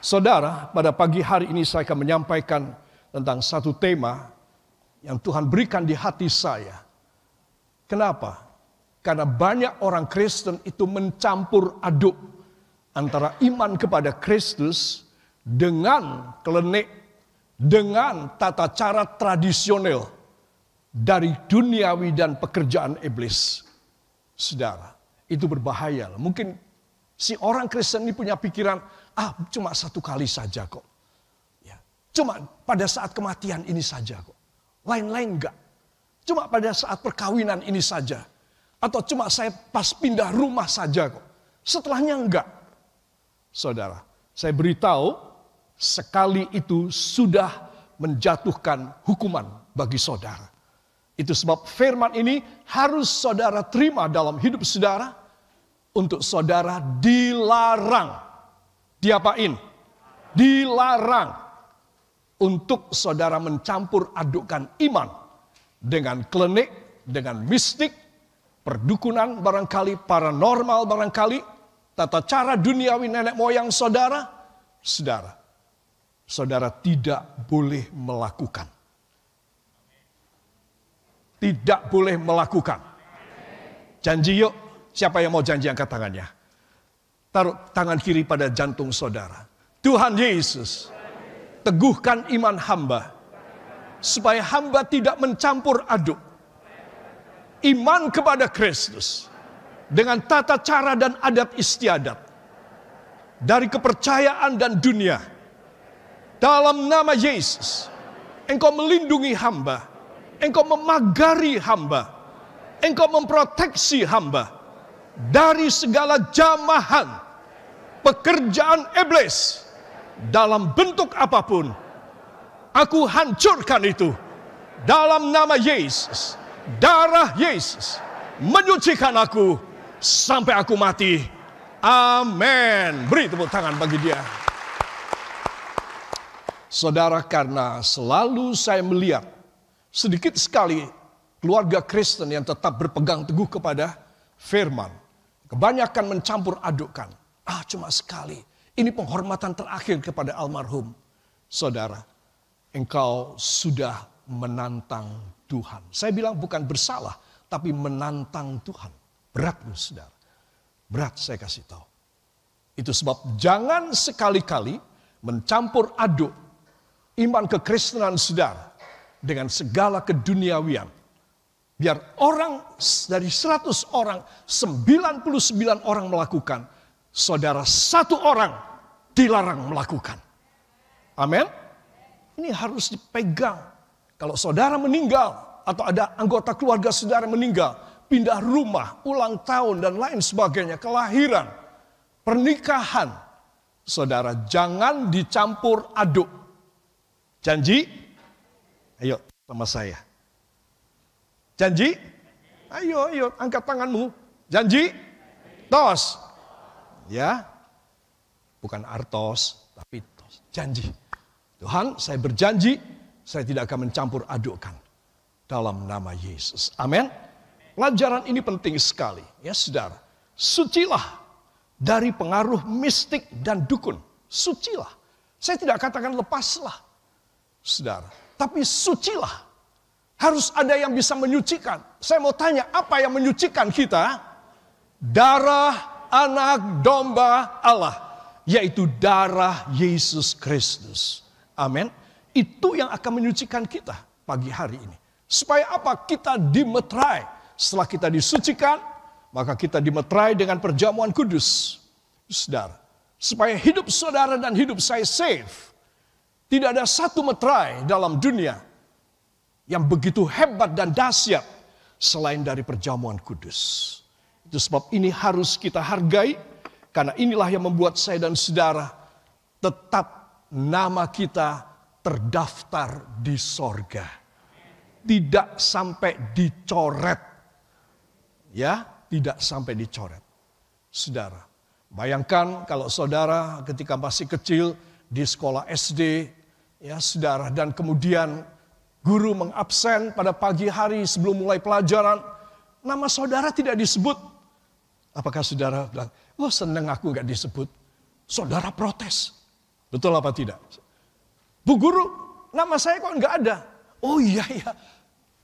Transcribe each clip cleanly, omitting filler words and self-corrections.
Saudara, pada pagi hari ini saya akan menyampaikan tentang satu tema yang Tuhan berikan di hati saya. Kenapa? Karena banyak orang Kristen itu mencampur aduk antara iman kepada Kristus dengan klenik, dengan tata cara tradisional dari duniawi dan pekerjaan iblis. Saudara, itu berbahaya. Mungkin si orang Kristen ini punya pikiran, cuma satu kali saja kok. Ya, cuma pada saat kematian ini saja kok. Lain-lain enggak. Cuma pada saat perkawinan ini saja. Atau cuma saya pas pindah rumah saja kok. Setelahnya enggak. Saudara, saya beritahu, sekali itu sudah menjatuhkan hukuman bagi saudara. Itu sebab firman ini harus saudara terima dalam hidup saudara. Untuk saudara dilarang. Diapain? Dilarang untuk saudara mencampur adukkan iman dengan klenik, dengan mistik, perdukunan barangkali, paranormal barangkali, tata cara duniawi nenek moyang saudara. Saudara tidak boleh melakukan. Tidak boleh melakukan. Janji yuk, siapa yang mau janji angkat tangannya? Taruh tangan kiri pada jantung saudara. Tuhan Yesus, teguhkan iman hamba, supaya hamba tidak mencampur aduk iman kepada Kristus dengan tata cara dan adat istiadat dari kepercayaan dan dunia. Dalam nama Yesus, Engkau melindungi hamba, Engkau memagari hamba, Engkau memproteksi hamba dari segala jamahan pekerjaan iblis dalam bentuk apapun. Aku hancurkan itu dalam nama Yesus. Darah Yesus menyucikan aku sampai aku mati. Amin. Beri tepuk tangan bagi dia. Saudara, karena selalu saya melihat sedikit sekali keluarga Kristen yang tetap berpegang teguh kepada firman. Kebanyakan mencampur adukkan. Cuma sekali. Ini penghormatan terakhir kepada almarhum. Saudara, engkau sudah menantang Tuhan. Saya bilang bukan bersalah, tapi menantang Tuhan. Berat loh saudara. Berat saya kasih tahu. Itu sebab jangan sekali-kali mencampur aduk iman kekristenan saudara dengan segala keduniawian. Biar orang dari 100 orang, 99 orang melakukan. Saudara, 1 orang dilarang melakukan. Amin. Ini harus dipegang. Kalau saudara meninggal, atau ada anggota keluarga saudara meninggal, pindah rumah, ulang tahun dan lain sebagainya, kelahiran, pernikahan. Saudara, jangan dicampur aduk. Janji? Ayo sama saya. Janji? Ayo, angkat tanganmu. Janji? Tos. Ya. Bukan artos, tapi tos. Janji. Tuhan, saya berjanji, saya tidak akan mencampur adukkan. Dalam nama Yesus. Amin. Pelajaran ini penting sekali. Ya saudara. Sucilah dari pengaruh mistik dan dukun. Sucilah. Saya tidak katakan lepaslah. Saudara. Tapi sucilah. Harus ada yang bisa menyucikan. Saya mau tanya, apa yang menyucikan kita? Darah anak domba Allah. Yaitu darah Yesus Kristus. Amin. Itu yang akan menyucikan kita pagi hari ini. Supaya apa? Kita dimeterai. Setelah kita disucikan, maka kita dimeterai dengan perjamuan kudus. Saudara. Supaya hidup saudara dan hidup saya safe. Tidak ada satu meterai dalam dunia yang begitu hebat dan dahsyat selain dari perjamuan kudus. Itu sebab ini harus kita hargai, karena inilah yang membuat saya dan saudara tetap nama kita terdaftar di sorga. Tidak sampai dicoret. Ya, tidak sampai dicoret. Saudara, bayangkan kalau saudara ketika masih kecil di sekolah SD, ya saudara, dan kemudian guru mengabsen pada pagi hari sebelum mulai pelajaran, nama saudara tidak disebut. Apakah saudara bilang, senang aku gak disebut? Saudara protes. Betul apa tidak? Bu Guru, nama saya kok nggak ada? Oh iya,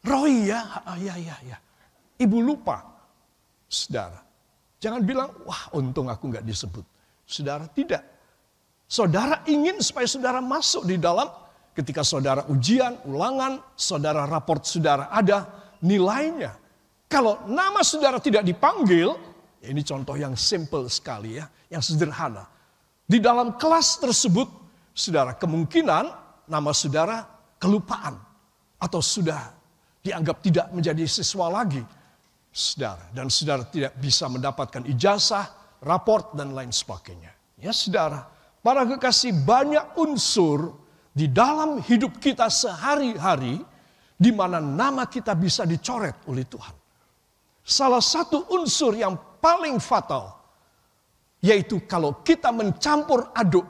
Roy ya. Iya. Ibu lupa. Saudara, jangan bilang, wah untung aku nggak disebut. Saudara, tidak. Saudara ingin supaya saudara masuk di dalam, ketika saudara ujian, ulangan, saudara raport saudara ada nilainya. Kalau nama saudara tidak dipanggil, ini contoh yang simple sekali ya, yang sederhana. Di dalam kelas tersebut, saudara, kemungkinan nama saudara kelupaan atau sudah dianggap tidak menjadi siswa lagi. Saudara, dan saudara tidak bisa mendapatkan ijazah, raport, dan lain sebagainya. Ya saudara, para kekasih, banyak unsur di dalam hidup kita sehari-hari di mana nama kita bisa dicoret oleh Tuhan. Salah satu unsur yang paling fatal yaitu kalau kita mencampur aduk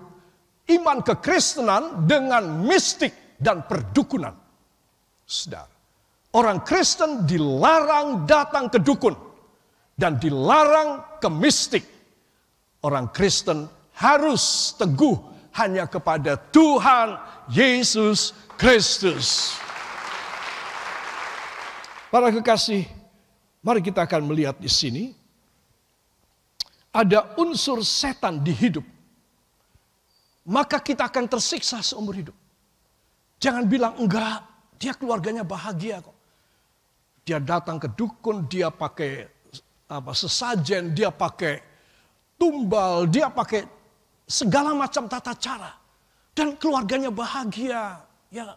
iman kekristenan dengan mistik dan perdukunan. Saudara, orang Kristen dilarang datang ke dukun dan dilarang ke mistik. Orang Kristen harus teguh hanya kepada Tuhan Yesus Kristus. Para kekasih, mari kita akan melihat di sini ada unsur setan di hidup. Maka kita akan tersiksa seumur hidup. Jangan bilang enggak, dia keluarganya bahagia kok. Dia datang ke dukun, dia pakai sesajen, dia pakai tumbal, dia pakai segala macam tata cara. Dan keluarganya bahagia. Ya,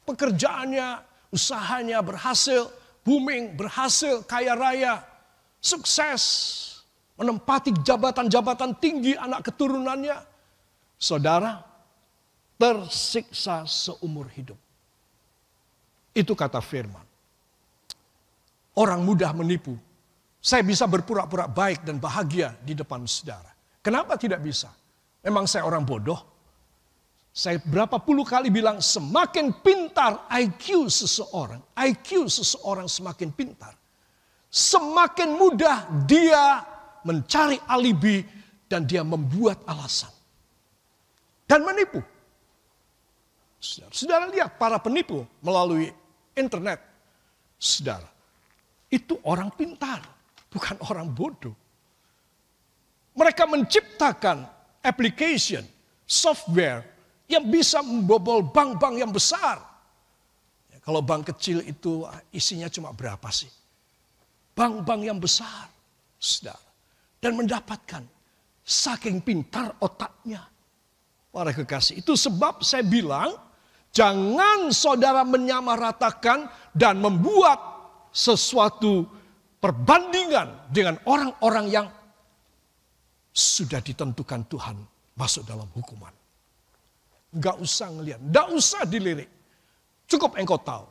pekerjaannya, usahanya berhasil, booming, berhasil, kaya raya, sukses, menempati jabatan-jabatan tinggi anak keturunannya. Saudara, tersiksa seumur hidup. Itu kata firman. Orang mudah menipu. Saya bisa berpura-pura baik dan bahagia di depan saudara. Kenapa tidak bisa? Memang saya orang bodoh? Saya berapa puluh kali bilang semakin pintar IQ seseorang semakin pintar. Semakin mudah dia mencari alibi dan dia membuat alasan. Dan menipu. Saudara lihat para penipu melalui internet. Saudara, itu orang pintar, bukan orang bodoh. Mereka menciptakan application, software yang bisa membobol bank-bank yang besar. Ya, kalau bank kecil itu isinya cuma berapa sih? Bank-bank yang besar, saudara. Dan mendapatkan saking pintar otaknya. Para kekasih, itu sebab saya bilang, jangan saudara menyamaratakan dan membuat sesuatu perbandingan dengan orang-orang yang sudah ditentukan Tuhan masuk dalam hukuman. Enggak usah ngelihat, enggak usah dilirik. Cukup engkau tahu.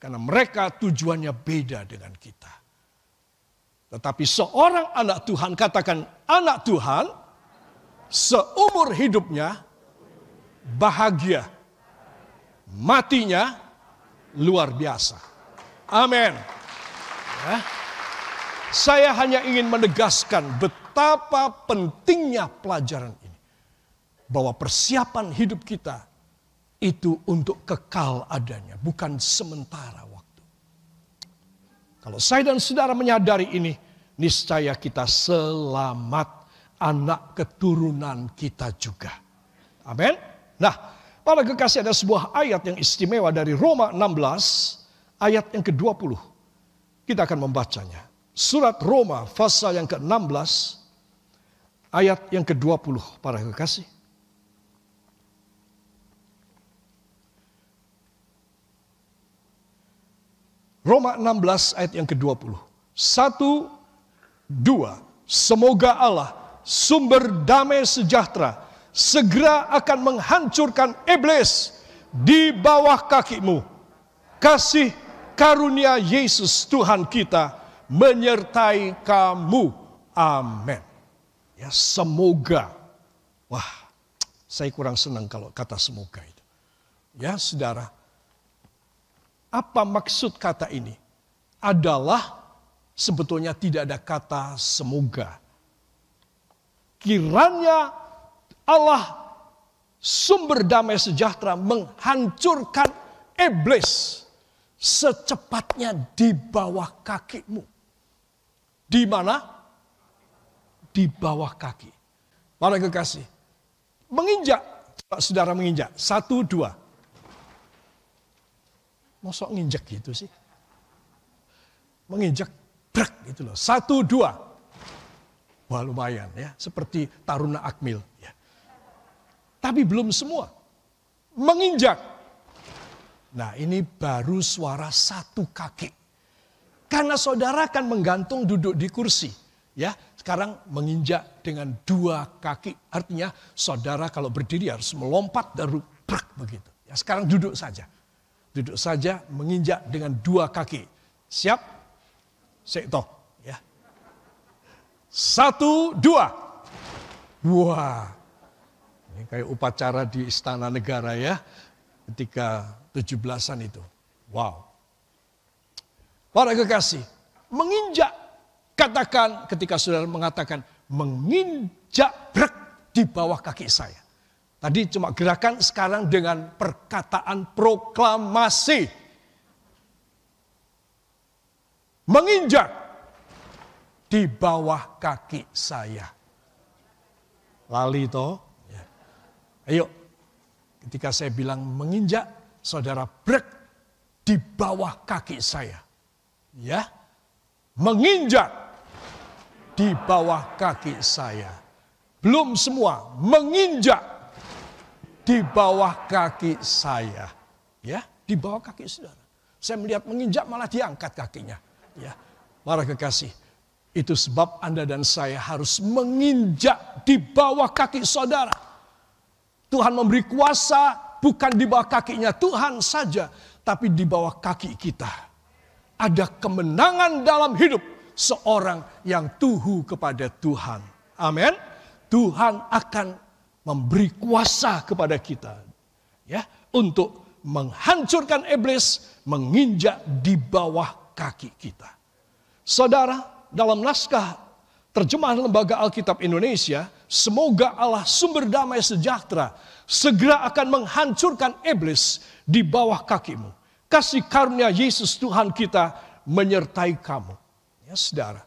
Karena mereka tujuannya beda dengan kita. Tetapi seorang anak Tuhan, katakan anak Tuhan, seumur hidupnya bahagia. Matinya luar biasa. Amin. Ya. Saya hanya ingin menegaskan betapa pentingnya pelajaran ini. Bahwa persiapan hidup kita itu untuk kekal adanya, bukan sementara waktu. Kalau saya dan saudara menyadari ini, niscaya kita selamat, anak keturunan kita juga. Amin. Nah, para kekasih, ada sebuah ayat yang istimewa dari Roma 16. Ayat yang ke-20, kita akan membacanya. Surat Roma pasal yang ke-16, ayat yang ke-20, para kekasih. Roma 16 ayat yang ke-20. 1, 2, semoga Allah, sumber damai sejahtera, segera akan menghancurkan iblis di bawah kakimu. Kasih karunia Yesus Tuhan kita menyertai kamu. Amin. Ya, semoga. Wah, saya kurang senang kalau kata semoga itu. Ya, saudara. Apa maksud kata ini? Adalah sebetulnya tidak ada kata semoga. Kiranya Allah sumber damai sejahtera menghancurkan iblis secepatnya di bawah kakimu. Di mana? Di bawah kaki. Para kekasih, menginjak, saudara menginjak, 1, 2. Mosok nginjak gitu sih? Menginjak, brek gitu loh. 1, 2. Wah lumayan ya, seperti Taruna Akmil. Ya. Tapi belum semua. Menginjak. Nah ini baru suara 1 kaki. Karena saudara akan menggantung duduk di kursi. Ya, sekarang menginjak dengan 2 kaki. Artinya saudara kalau berdiri harus melompat dari brek begitu. Ya, sekarang duduk saja. Duduk saja menginjak dengan 2 kaki. Siap? Sektoh. Ya. 1, 2. Wah. Ini kayak upacara di Istana Negara ya. Ketika 17-an itu. Wow. Para kekasih. Menginjak. Katakan ketika saudara mengatakan. Menginjak brek di bawah kaki saya. Tadi cuma gerakan, sekarang dengan perkataan proklamasi. Menginjak di bawah kaki saya. Lali toh. Ya. Ayo, ketika saya bilang menginjak, saudara brek di bawah kaki saya. Ya, menginjak di bawah kaki saya. Belum semua, menginjak di bawah kaki saya. Ya, di bawah kaki saudara. Saya melihat menginjak malah diangkat kakinya. Ya, para kekasih, itu sebab Anda dan saya harus menginjak di bawah kaki saudara. Tuhan memberi kuasa bukan di bawah kakinya Tuhan saja, tapi di bawah kaki kita. Ada kemenangan dalam hidup seorang yang tuhu kepada Tuhan. Amin. Tuhan akan memberi kuasa kepada kita, ya, untuk menghancurkan iblis, menginjak di bawah kaki kita. Saudara, dalam naskah terjemahan Lembaga Alkitab Indonesia, semoga Allah sumber damai sejahtera segera akan menghancurkan iblis di bawah kakimu. Kasih karunia Yesus Tuhan kita menyertai kamu. Ya, saudara.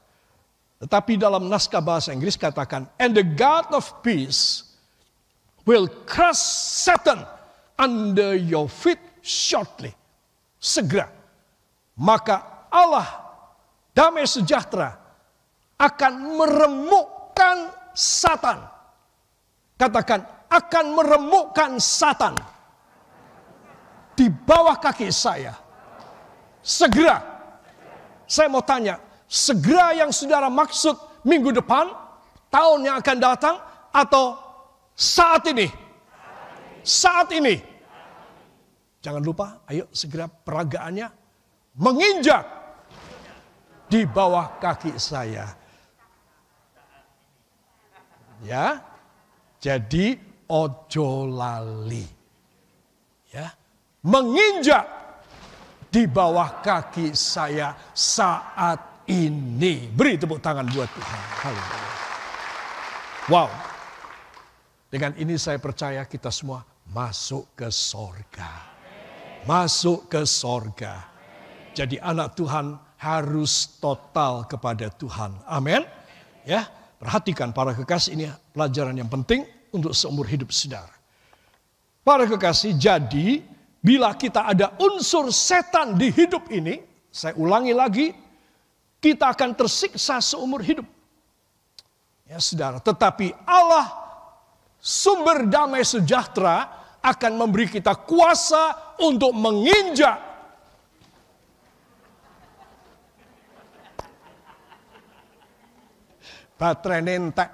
Tetapi dalam naskah bahasa Inggris katakan, and the God of peace will crush Satan under your feet shortly. Segera. Maka Allah damai sejahtera akan meremukkan Satan. Katakan, akan meremukkan Satan di bawah kaki saya. Segera. Saya mau tanya, segera yang saudara maksud minggu depan, tahun yang akan datang, atau saat ini? Saat ini. Jangan lupa, ayo segera peragaannya menginjak di bawah kaki saya. Ya, jadi ojo lali. Ya, menginjak di bawah kaki saya saat ini. Beri tepuk tangan buat Tuhan. Haleluya. Wow. Dengan ini saya percaya kita semua masuk ke sorga. Masuk ke sorga. Jadi anak Tuhan harus total kepada Tuhan. Amin. Ya, perhatikan para kekasih, ini pelajaran yang penting untuk seumur hidup saudara. Para kekasih, jadi bila kita ada unsur setan di hidup ini, saya ulangi lagi, kita akan tersiksa seumur hidup. Ya saudara, tetapi Allah sumber damai sejahtera akan memberi kita kuasa untuk menginjak baterai nentek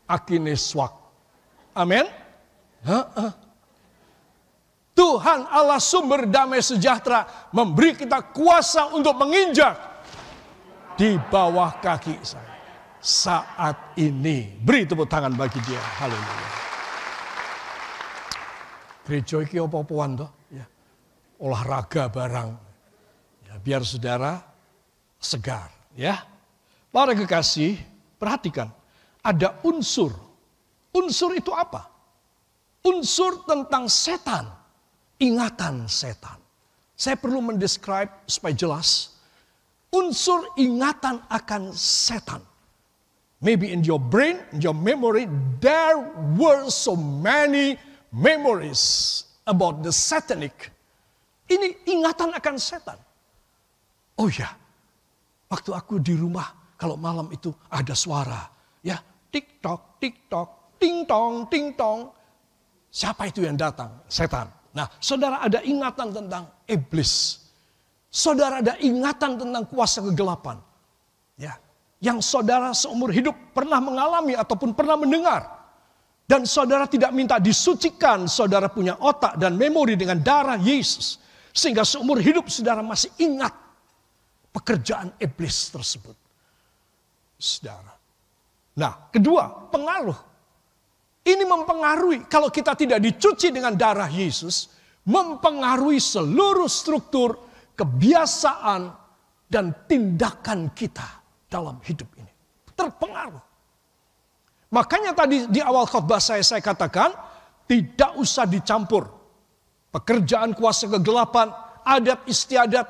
akine swak. Amin. Tuhan Allah sumber damai sejahtera memberi kita kuasa untuk menginjak di bawah kaki saya saat ini. Beri tepuk tangan bagi dia. Haleluya. Gereja iki apa-apaan toh? Ya. Olahraga barang. Ya, biar saudara segar. Ya. Para kekasih, perhatikan. Ada unsur Unsur itu apa? Unsur tentang setan. Ingatan setan. Saya perlu mendescribe supaya jelas. Unsur ingatan akan setan. Maybe in your brain, in your memory, there were so many memories about the satanic. Ini ingatan akan setan. Oh ya, waktu aku di rumah, kalau malam itu ada suara. Ya, tik-tok, tik-tok, ting-tong, ting-tong. Siapa itu yang datang? Setan. Nah, saudara ada ingatan tentang iblis. Saudara ada ingatan tentang kuasa kegelapan. Ya, yang saudara seumur hidup pernah mengalami ataupun pernah mendengar. Dan saudara tidak minta disucikan, saudara punya otak dan memori dengan darah Yesus. Sehingga seumur hidup saudara masih ingat pekerjaan iblis tersebut. Saudara. Nah, kedua, pengaruh. Ini mempengaruhi, kalau kita tidak dicuci dengan darah Yesus, mempengaruhi seluruh struktur, kebiasaan, dan tindakan kita dalam hidup ini. Terpengaruh. Makanya tadi di awal khotbah saya katakan, tidak usah dicampur. Pekerjaan kuasa kegelapan, adat istiadat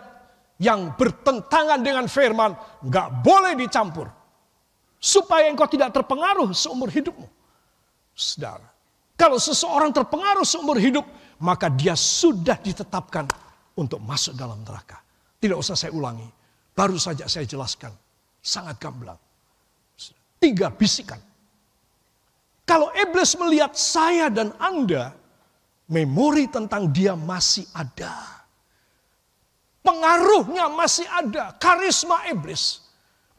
yang bertentangan dengan firman, nggak boleh dicampur. Supaya engkau tidak terpengaruh seumur hidupmu. Saudara, kalau seseorang terpengaruh seumur hidup, maka dia sudah ditetapkan untuk masuk dalam neraka. Tidak usah saya ulangi, baru saja saya jelaskan. Sangat gamblang. 3 bisikan. Kalau iblis melihat saya dan Anda, memori tentang dia masih ada. Pengaruhnya masih ada. Karisma iblis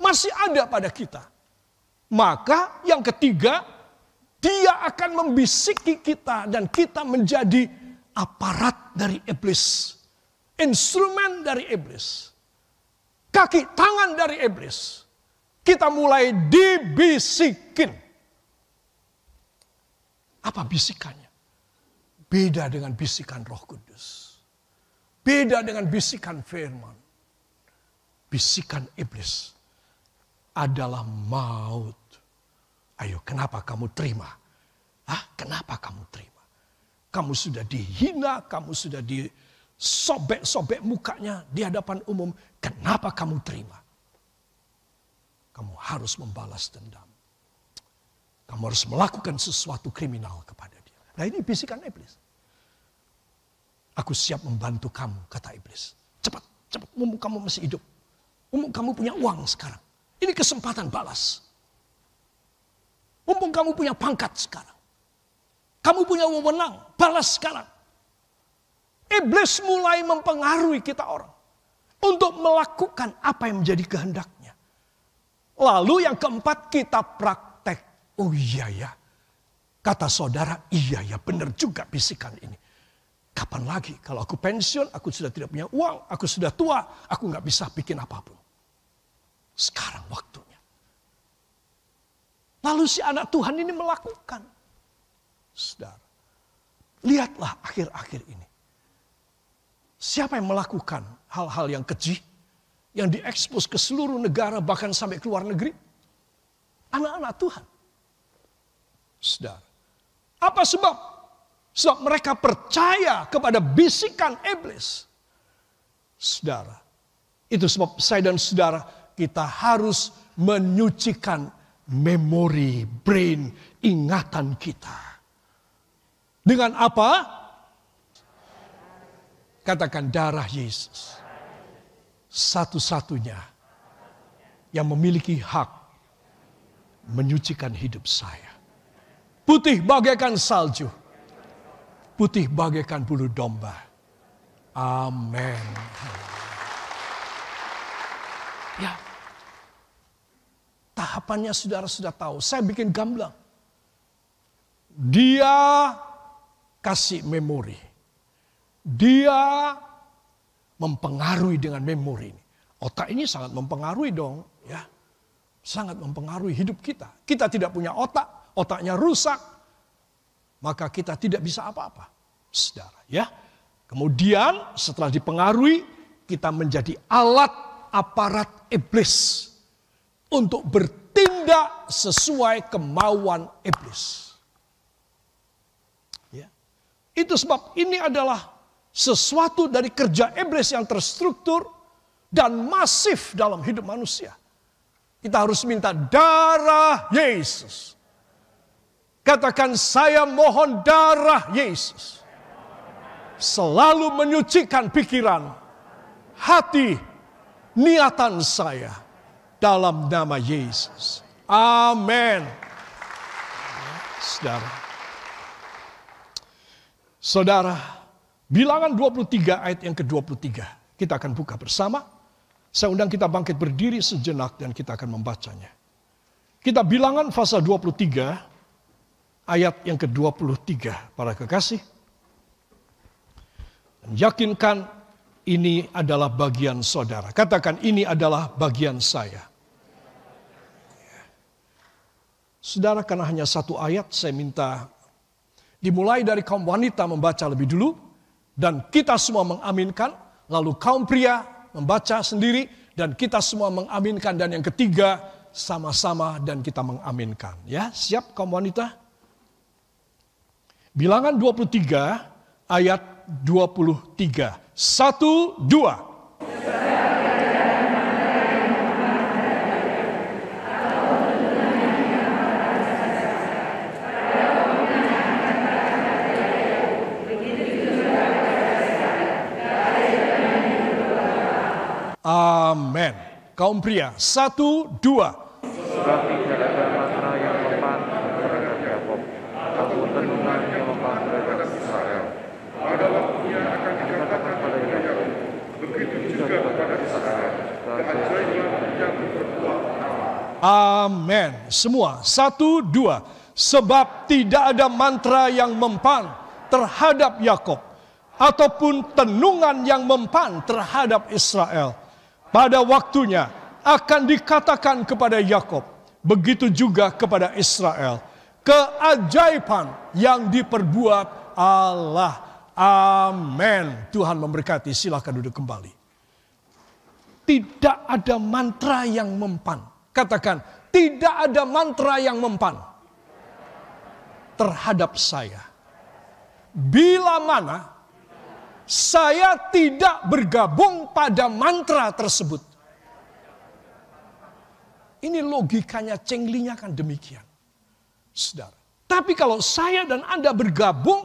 masih ada pada kita. Maka yang ketiga, dia akan membisiki kita dan kita menjadi aparat dari iblis. Instrumen dari iblis. Kaki tangan dari iblis. Kita mulai dibisikin. Apa bisikannya? Beda dengan bisikan Roh Kudus. Beda dengan bisikan firman. Bisikan iblis adalah maut. Ayo, kenapa kamu terima? Kenapa kamu terima? Kamu sudah dihina, kamu sudah disobek-sobek mukanya di hadapan umum. Kenapa kamu terima? Kamu harus membalas dendam. Kamu harus melakukan sesuatu kriminal kepada dia. Nah, ini bisikan iblis. Aku siap membantu kamu, kata iblis. Cepat, cepat, mumpung kamu masih hidup. Mumpung kamu punya uang sekarang. Ini kesempatan balas. Mumpung kamu punya pangkat sekarang. Kamu punya wewenang, balas sekarang. Iblis mulai mempengaruhi kita orang. Untuk melakukan apa yang menjadi kehendaknya. Lalu yang keempat, kita praktek. Oh iya ya, kata saudara, iya ya benar juga bisikan ini. Kapan lagi kalau aku pensiun, aku sudah tidak punya uang, aku sudah tua, aku nggak bisa bikin apapun. Sekarang waktunya. Lalu si anak Tuhan ini melakukan. Saudara, lihatlah akhir-akhir ini. Siapa yang melakukan hal-hal yang keji, yang diekspos ke seluruh negara, bahkan sampai ke luar negeri? Anak-anak Tuhan. Saudara, apa sebab? Sebab mereka percaya kepada bisikan iblis. Saudara, itu sebab saya dan saudara kita harus menyucikan memori, brain, ingatan kita. Dengan apa? Katakan darah Yesus. Satu-satunya yang memiliki hak menyucikan hidup saya. Putih bagaikan salju. Putih bagaikan bulu domba. Amin. Ya. Tahapannya saudara sudah tahu. Saya bikin gamblang. Dia kasih memori. Dia mempengaruhi dengan memori ini. Otak ini sangat mempengaruhi dong. Ya. Sangat mempengaruhi hidup kita. Kita tidak punya otak. Otaknya rusak, maka kita tidak bisa apa-apa, saudara. Ya, kemudian setelah dipengaruhi, kita menjadi alat aparat iblis untuk bertindak sesuai kemauan iblis. Ya. Itu sebab ini adalah sesuatu dari kerja iblis yang terstruktur dan masif dalam hidup manusia. Kita harus minta darah Yesus. Katakan, saya mohon darah Yesus. Selalu menyucikan pikiran, hati, niatan saya dalam nama Yesus. Amin. Saudara, Bilangan 23 ayat yang ke-23. Kita akan buka bersama. Saya undang kita bangkit berdiri sejenak dan kita akan membacanya. Kita Bilangan pasal 23 ayat yang ke-23. Para kekasih. Dan yakinkan ini adalah bagian saudara. Katakan, ini adalah bagian saya. Saudara, karena hanya satu ayat, saya minta dimulai dari kaum wanita membaca lebih dulu. Dan kita semua mengaminkan, lalu kaum pria membaca sendiri, dan kita semua mengaminkan, dan yang ketiga sama-sama dan kita mengaminkan. Ya, siap kaum wanita? Bilangan 23 ayat 23. 1, 2. Amin. Kaum pria, 1, 2. Sebab tidak ada mantra yang mempan terhadap Yakob, ataupun tenungan yang mempan terhadap Israel. Pada waktunya akan dikatakan pada Yakob, begitu juga kepada Israel, keajaiban yang berbuah. Amin. Semua, 1, 2. Sebab tidak ada mantra yang mempan terhadap Yakob, ataupun tenungan yang mempan terhadap Israel. Pada waktunya akan dikatakan kepada Yakob, begitu juga kepada Israel, keajaiban yang diperbuat Allah. Amin. Tuhan memberkati. Silakan duduk kembali. Tidak ada mantra yang mempan. Katakan, tidak ada mantra yang mempan terhadap saya. Bila mana saya tidak bergabung pada mantra tersebut. Ini logikanya, cenglinya kan demikian. Saudara. Tapi kalau saya dan Anda bergabung,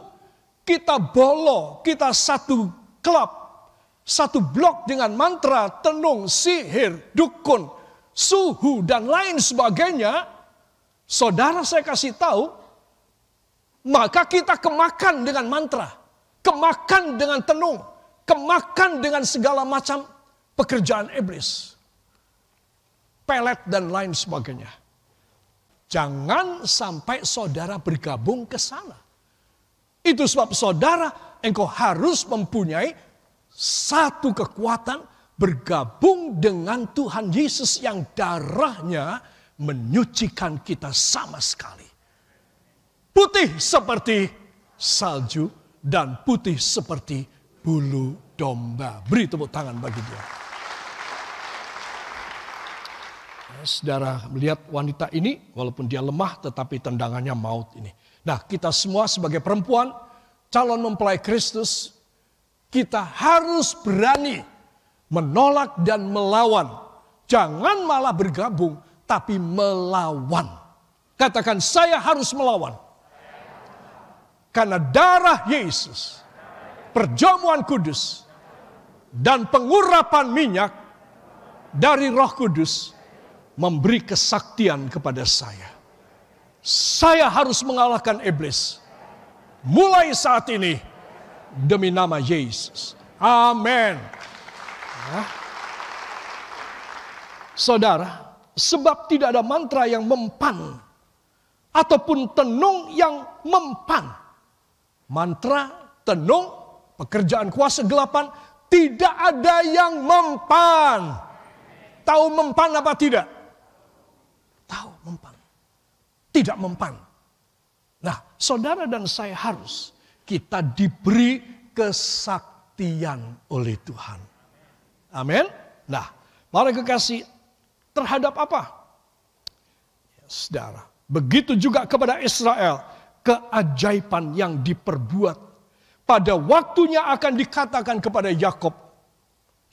kita bolo, kita satu klub, satu blok dengan mantra, tenung, sihir, dukun, suhu, dan lain sebagainya. Saudara, saya kasih tahu, maka kita kemakan dengan mantra. Kemakan dengan tenung, kemakan dengan segala macam pekerjaan iblis. Pelet dan lain sebagainya. Jangan sampai saudara bergabung ke sana. Itu sebab saudara, engkau harus mempunyai satu kekuatan bergabung dengan Tuhan Yesus yang darahnya menyucikan kita sama sekali. Putih seperti salju dan putih seperti bulu domba. Beri tepuk tangan bagi dia. Saudara melihat wanita ini, walaupun dia lemah tetapi tendangannya maut ini. Nah, kita semua sebagai perempuan, calon mempelai Kristus, kita harus berani menolak dan melawan. Jangan malah bergabung, tapi melawan. Katakan, saya harus melawan. Karena darah Yesus, perjamuan kudus, dan pengurapan minyak dari Roh Kudus memberi kesaktian kepada saya. Saya harus mengalahkan iblis. Mulai saat ini, demi nama Yesus. Amin. Ya. Saudara, sebab tidak ada mantra yang mempan, ataupun tenung yang mempan. Mantra, tenung, pekerjaan kuasa gelapan, tidak ada yang mempan. Tahu mempan apa tidak? Tahu mempan. Tidak mempan. Nah, saudara dan saya harus, kita diberi kesaktian oleh Tuhan. Amin. Nah, para kekasih, terhadap apa? Ya, saudara, begitu juga kepada Israel. keajaiban yang diperbuat pada waktunya akan dikatakan kepada Yakub.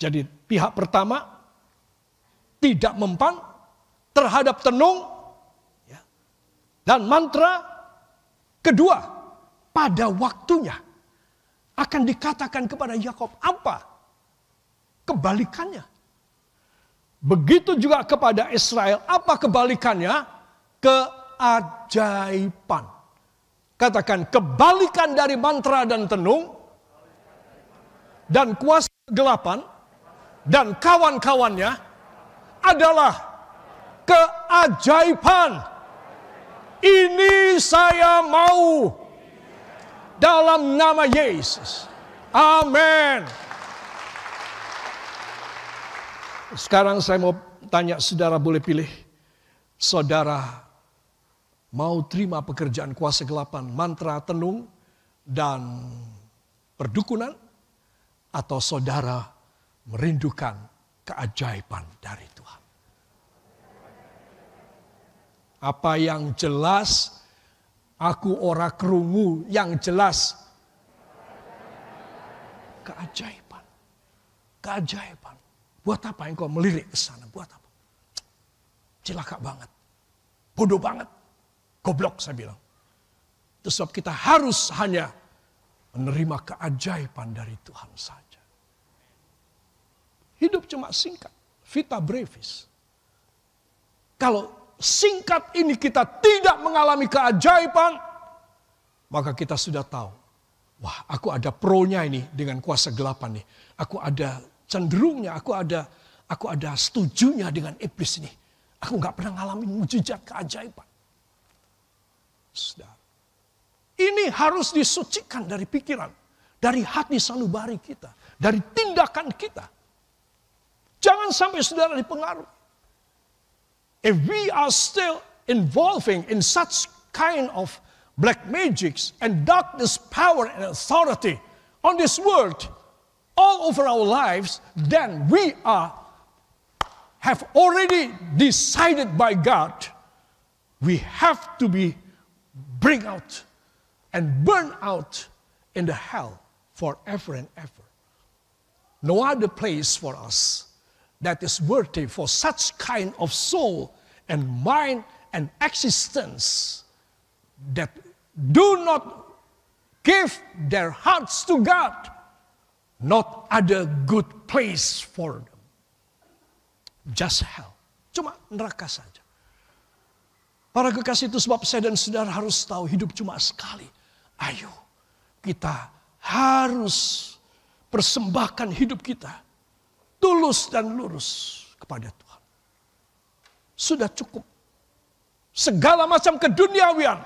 Jadi pihak pertama tidak mempan terhadap tenung dan mantra. Kedua, pada waktunya akan dikatakan kepada Yakub. Apa? Kebalikannya. Begitu juga kepada Israel. Apa kebalikannya? Keajaiban. Katakan, kebalikan dari mantra dan tenung dan kuasa kegelapan dan kawan-kawannya adalah keajaiban. Ini saya mau dalam nama Yesus. Amin. Sekarang saya mau tanya saudara, boleh pilih. Saudara mau terima pekerjaan kuasa kegelapan, mantra, tenung, dan perdukunan? Atau saudara merindukan keajaiban dari Tuhan? Apa yang jelas, aku ora krungu, yang jelas keajaiban. Keajaiban. Buat apa engkau melirik ke sana? Buat apa? Cilaka banget. Bodoh banget. Goblok saya bilang. Itu sebab kita harus hanya menerima keajaiban dari Tuhan saja. Hidup cuma singkat. Vita brevis. Kalau singkat ini kita tidak mengalami keajaiban, maka kita sudah tahu, wah, aku ada pro-nya ini dengan kuasa kegelapan nih. Aku ada cenderungnya, aku ada setujunya dengan iblis ini. Aku nggak pernah ngalamin mujizat keajaiban. Saudara, ini harus disucikan dari pikiran, dari hati sanubari kita, dari tindakan kita. Jangan sampai saudara dipengaruhi. If we are still involving in such kind of black magics and darkness power and authority on this world all over our lives, then we have already decided by God, we have to be bring out and burn out in the hell forever and ever. No other place for us that is worthy for such kind of soul and mind and existence that do not give their hearts to God, not other good place for them. Just hell. Cuma neraka saja. Para kekasih, itu sebab saya dan saudara harus tahu hidup cuma sekali. Ayo, kita harus persembahkan hidup kita tulus dan lurus kepada Tuhan. Sudah cukup. Segala macam keduniawian,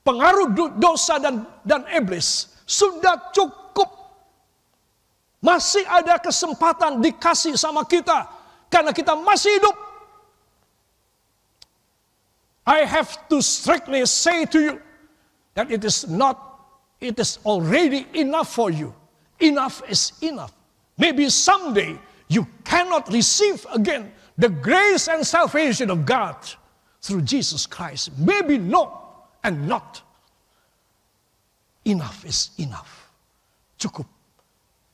pengaruh dosa dan iblis, sudah cukup. Masih ada kesempatan dikasih sama kita, karena kita masih hidup. I have to strictly say to you that it is already enough for you. Enough is enough. Maybe someday you cannot receive again the grace and salvation of God through Jesus Christ. Maybe no and not. Enough is enough. Cukup.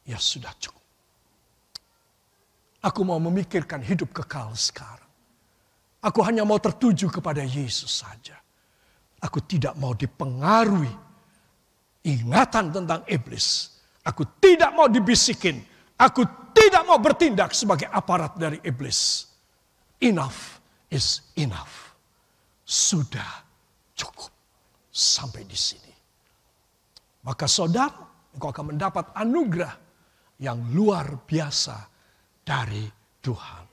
Ya sudah cukup. Aku mau memikirkan hidup kekal sekarang. Aku hanya mau tertuju kepada Yesus saja. Aku tidak mau dipengaruhi ingatan tentang iblis. Aku tidak mau dibisikin. Aku tidak mau bertindak sebagai aparat dari iblis. Enough is enough. Sudah cukup sampai di sini. Maka saudara, engkau akan mendapat anugerah yang luar biasa dari Tuhan.